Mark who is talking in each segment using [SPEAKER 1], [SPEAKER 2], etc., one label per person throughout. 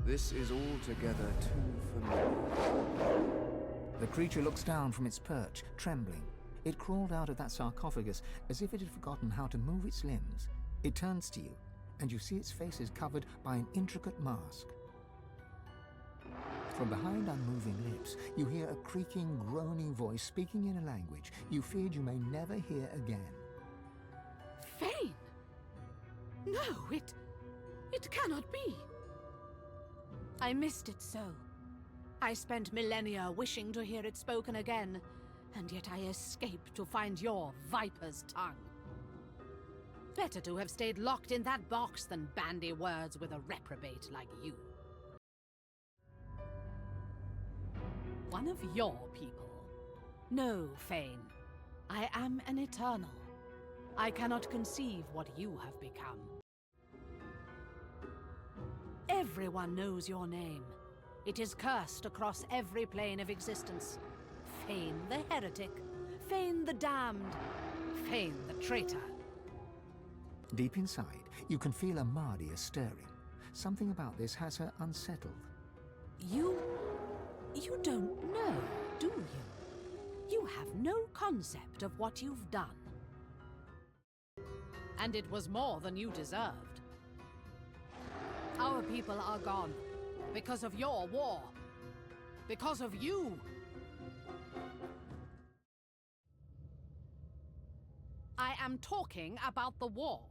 [SPEAKER 1] This is altogether too familiar.
[SPEAKER 2] The creature looks down from its perch, trembling. It crawled out of that sarcophagus as if it had forgotten how to move its limbs. It turns to you, and you see its face is covered by an intricate mask. From behind unmoving lips, you hear a creaking, groaning voice speaking in a language you feared you may never hear again.
[SPEAKER 3] Fane! No, it cannot be. I missed it so. I spent millennia wishing to hear it spoken again, and yet I escaped to find your viper's tongue. Better to have stayed locked in that box than bandy words with a reprobate like you. One of your people. No, Fane. I am an eternal. I cannot conceive what you have become. Everyone knows your name. It is cursed across every plane of existence. Fane the heretic, Fane the damned, Fane the traitor.
[SPEAKER 2] Deep inside, you can feel Amadia stirring. Something about this has her unsettled.
[SPEAKER 3] You don't know, do you? You have no concept of what you've done. And it was more than you deserved. Our people are gone. Because of your war. Because of you. I am talking about the war.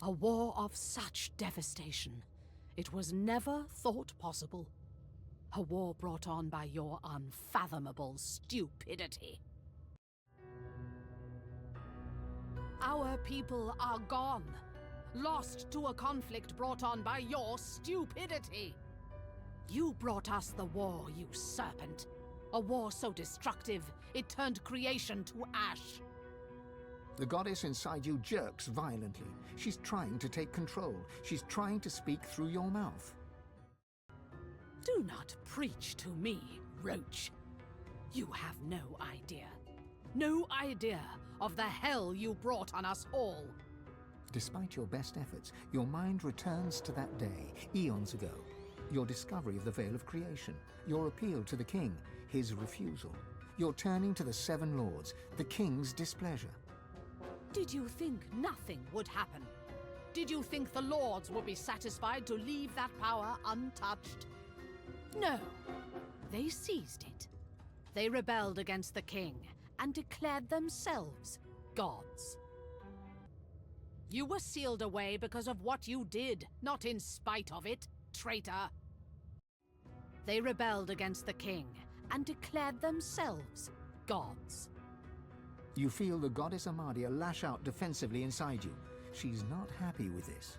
[SPEAKER 3] A war of such devastation. It was never thought possible. A war brought on by your unfathomable stupidity. Our people are gone. Lost to a conflict brought on by your stupidity. You brought us the war, you serpent. A war so destructive, it turned creation to ash.
[SPEAKER 2] The goddess inside you jerks violently. She's trying to take control. She's trying to speak through your mouth.
[SPEAKER 3] Do not preach to me, roach. You have no idea. No idea of the hell you brought on us all.
[SPEAKER 2] Despite your best efforts, your mind returns to that day, eons ago. Your discovery of the Veil of Creation, your appeal to the king, his refusal. Your turning to the Seven Lords, the king's displeasure.
[SPEAKER 3] Did you think nothing would happen? Did you think the lords would be satisfied to leave that power untouched? No. They seized it. They rebelled against the king and declared themselves gods. You were sealed away because of what you did, not in spite of it, traitor. They rebelled against the king and declared themselves gods.
[SPEAKER 2] You feel the goddess Amadia lash out defensively inside you. She's not happy with this.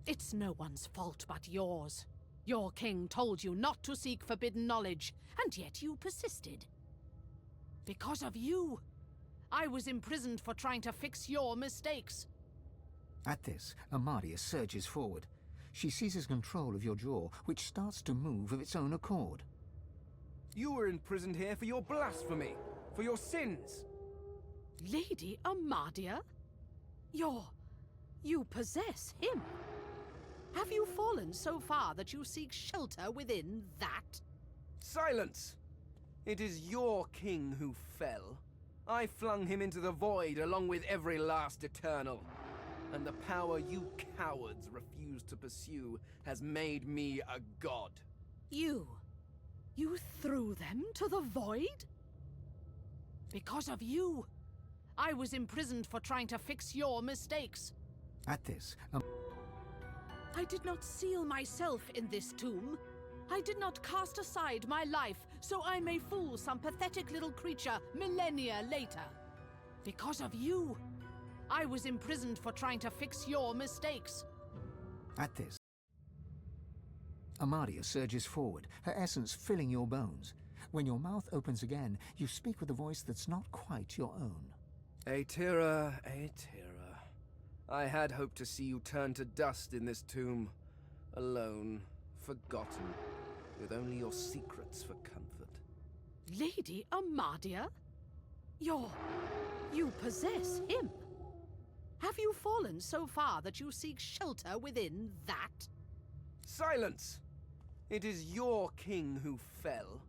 [SPEAKER 3] It's no one's fault but yours. Your king told you not to seek forbidden knowledge, and yet you persisted. Because of you, I was imprisoned for trying to fix your mistakes.
[SPEAKER 2] At this, Amadia surges forward. She seizes control of your jaw, which starts to move of its own accord.
[SPEAKER 1] You were imprisoned here for your blasphemy, for your sins.
[SPEAKER 3] Lady Amadia? You possess him. Have you fallen so far that you seek shelter within that?
[SPEAKER 1] Silence! It is your king who fell. I flung him into the void along with every last eternal. And the power you cowards refuse to pursue has made me a god.
[SPEAKER 3] You threw them to the void? Because of you, I was imprisoned for trying to fix your mistakes.
[SPEAKER 2] At this,
[SPEAKER 3] I did not seal myself in this tomb. I did not cast aside my life so I may fool some pathetic little creature millennia later. Because of you, I was imprisoned for trying to fix your mistakes.
[SPEAKER 2] At this, Amadia surges forward, her essence filling your bones. When your mouth opens again, you speak with a voice that's not quite your own.
[SPEAKER 1] Aetera, Aetera. I had hoped to see you turn to dust in this tomb. Alone, forgotten, with only your secrets for comfort.
[SPEAKER 3] Lady Amadia? You possess him. Have you fallen so far that you seek shelter within that?
[SPEAKER 1] Silence! It is your king who fell.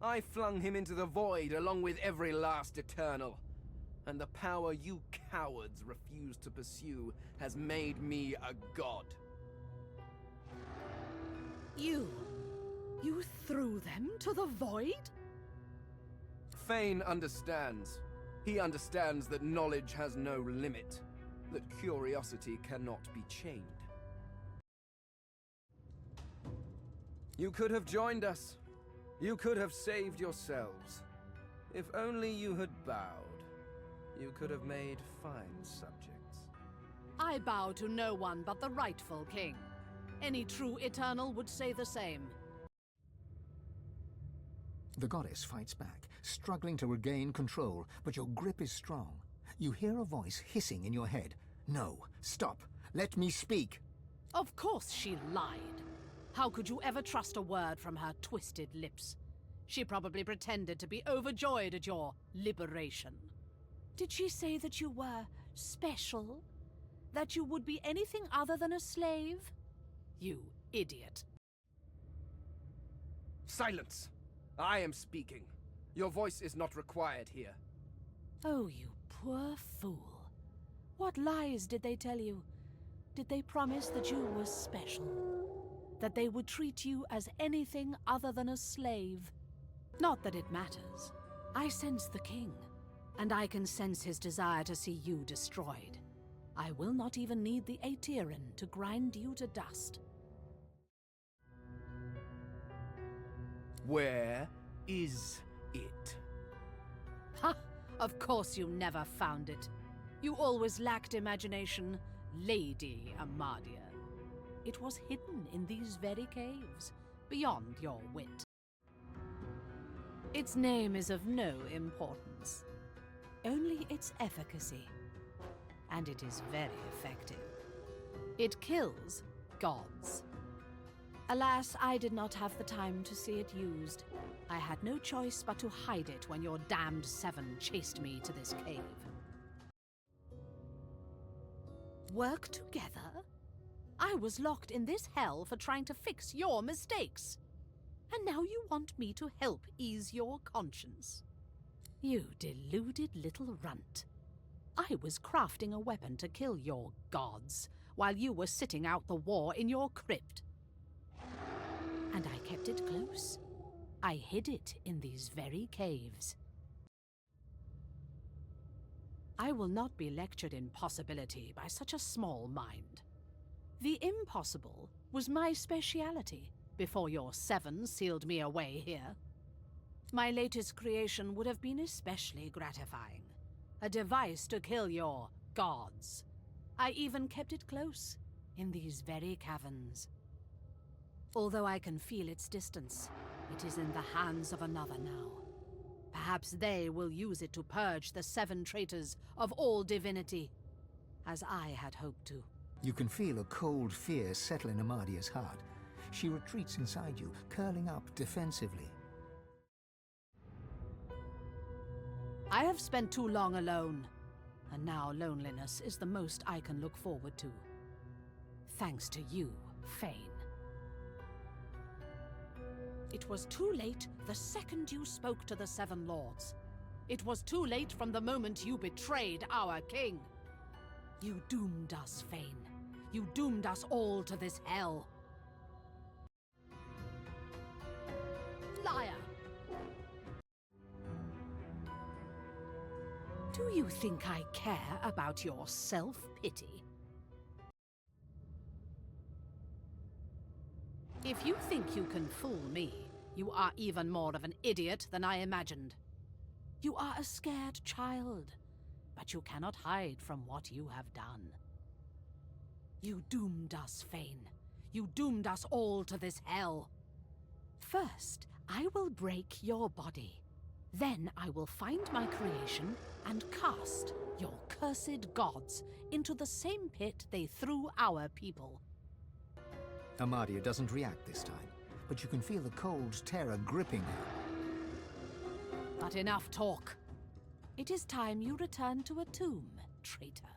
[SPEAKER 1] I flung him into the void along with every last Eternal. And the power you cowards refuse to pursue has made me a god.
[SPEAKER 3] You threw them to the void?
[SPEAKER 1] Fane understands. He understands that knowledge has no limit, that curiosity cannot be chained. You could have joined us. You could have saved yourselves. If only you had bowed, you could have made fine subjects.
[SPEAKER 3] I bow to no one but the rightful king. Any true Eternal would say the same.
[SPEAKER 2] The goddess fights back, struggling to regain control, but your grip is strong. You hear a voice hissing in your head. No, stop. Let me speak.
[SPEAKER 3] Of course she lied. How could you ever trust a word from her twisted lips? She probably pretended to be overjoyed at your liberation. Did she say that you were special? That you would be anything other than a slave? You idiot.
[SPEAKER 1] Silence! I am speaking. Your voice is not required here.
[SPEAKER 3] Oh, you poor fool. What lies did they tell you? Did they promise that you were special? That they would treat you as anything other than a slave? Not that it matters. I sense the king, and I can sense his desire to see you destroyed. I will not even need the Aeteran to grind you to dust.
[SPEAKER 1] Where is it?
[SPEAKER 3] Ha! Of course you never found it. You always lacked imagination, Lady Amadia. It was hidden in these very caves, beyond your wit. Its name is of no importance, only its efficacy. And it is very effective. It kills gods. Alas, I did not have the time to see it used. I had no choice but to hide it when your damned seven chased me to this cave. Work together? I was locked in this hell for trying to fix your mistakes. And now you want me to help ease your conscience. You deluded little runt. I was crafting a weapon to kill your gods, while you were sitting out the war in your crypt. And I kept it close. I hid it in these very caves. I will not be lectured in possibility by such a small mind. The impossible was my speciality before your seven sealed me away here. My latest creation would have been especially gratifying. A device to kill your gods. I even kept it close, in these very caverns. Although I can feel its distance, it is in the hands of another now. Perhaps they will use it to purge the seven traitors of all divinity, as I had hoped to.
[SPEAKER 2] You can feel a cold fear settle in Amadia's heart. She retreats inside you, curling up defensively.
[SPEAKER 3] I have spent too long alone, and now loneliness is the most I can look forward to. Thanks to you, Fane. It was too late the second you spoke to the Seven Lords. It was too late from the moment you betrayed our king. You doomed us, Fane. You doomed us all to this hell. Liar! Do you think I care about your self-pity? If you think you can fool me, you are even more of an idiot than I imagined. You are a scared child, but you cannot hide from what you have done. You doomed us, Fane. You doomed us all to this hell. First, I will break your body. Then I will find my creation and cast your cursed gods into the same pit they threw our people.
[SPEAKER 2] Amadia doesn't react this time, but you can feel the cold terror gripping her.
[SPEAKER 3] But enough talk. It is time you return to a tomb, traitor.